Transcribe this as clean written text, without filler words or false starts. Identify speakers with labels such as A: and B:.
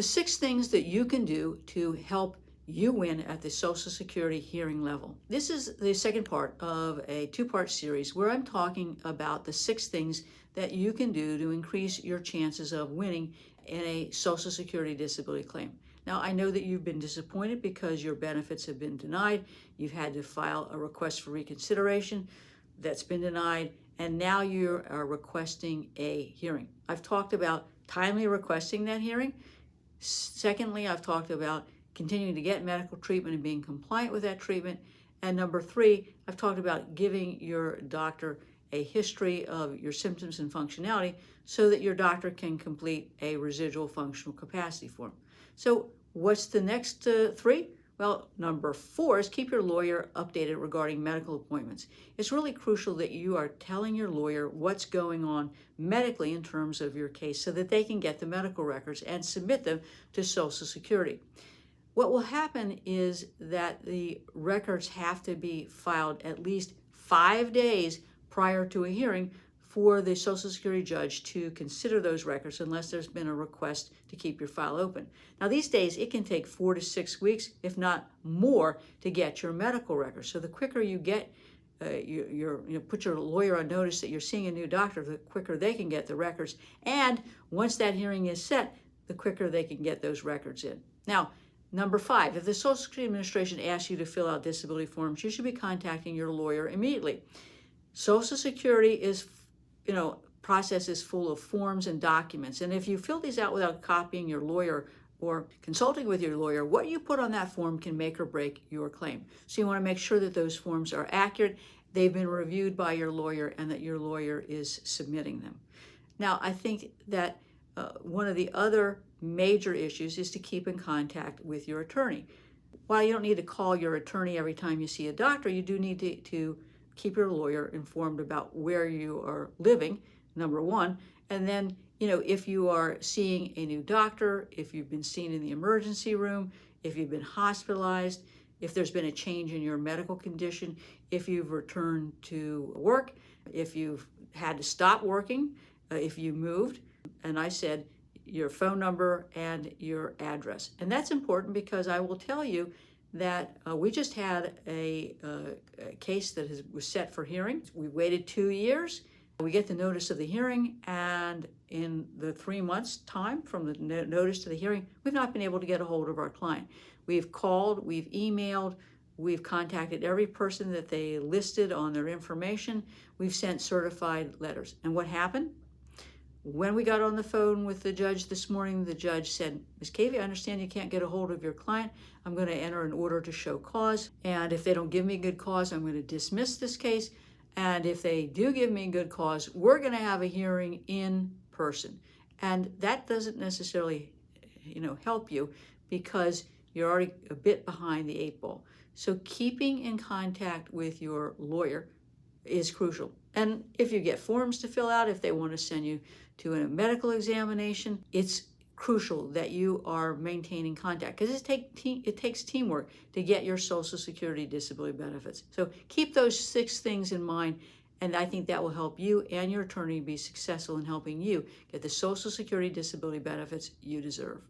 A: The 6 things that you can do to help you win at the Social Security hearing level. This is the second part of a 2-part series where I'm talking about the 6 things that you can do to increase your chances of winning in a Social Security disability claim. Now, I know that you've been disappointed because your benefits have been denied. You've had to file a request for reconsideration that's been denied, and now you are requesting a hearing. I've talked about timely requesting that hearing. Secondly, I've talked about continuing to get medical treatment and being compliant with that treatment. And number 3, I've talked about giving your doctor a history of your symptoms and functionality so that your doctor can complete a residual functional capacity form. So what's the next 3? Well, number 4 is keep your lawyer updated regarding medical appointments. It's really crucial that you are telling your lawyer what's going on medically in terms of your case so that they can get the medical records and submit them to Social Security. What will happen is that the records have to be filed at least 5 days prior to a hearing for the Social Security judge to consider those records unless there's been a request to keep your file open. Now, these days, it can take 4 to 6 weeks, if not more, to get your medical records. So the quicker you get put your lawyer on notice that you're seeing a new doctor, the quicker they can get the records. And once that hearing is set, the quicker they can get those records in. Now, number 5, if the Social Security Administration asks you to fill out disability forms, you should be contacting your lawyer immediately. Social Security process is full of forms and documents. And if you fill these out without copying your lawyer or consulting with your lawyer, what you put on that form can make or break your claim. So you want to make sure that those forms are accurate, they've been reviewed by your lawyer, and that your lawyer is submitting them. Now, I think that one of the other major issues is to keep in contact with your attorney. While you don't need to call your attorney every time you see a doctor, you do need to keep your lawyer informed about where you are living, number 1. And then, if you are seeing a new doctor, if you've been seen in the emergency room, if you've been hospitalized, if there's been a change in your medical condition, if you've returned to work, if you've had to stop working, if you moved, and I said your phone number and your address. And that's important because I will tell you that we just had a case that was set for hearing. We waited 2 years. We get the notice of the hearing, and in the 3 months' time from the notice to the hearing, we've not been able to get a hold of our client. We've called, we've emailed, we've contacted every person that they listed on their information. We've sent certified letters. And what happened? When we got on the phone with the judge this morning, the judge said, Ms. Cavey, I understand you can't get a hold of your client. I'm going to enter an order to show cause. And if they don't give me good cause, I'm going to dismiss this case. And if they do give me good cause, we're going to have a hearing in person. And that doesn't necessarily, help you because you're already a bit behind the 8 ball. So keeping in contact with your lawyer is crucial. And if you get forms to fill out, if they want to send you to a medical examination, it's crucial that you are maintaining contact because it takes teamwork to get your Social Security disability benefits. So keep those 6 things in mind, and I think that will help you and your attorney be successful in helping you get the Social Security disability benefits you deserve.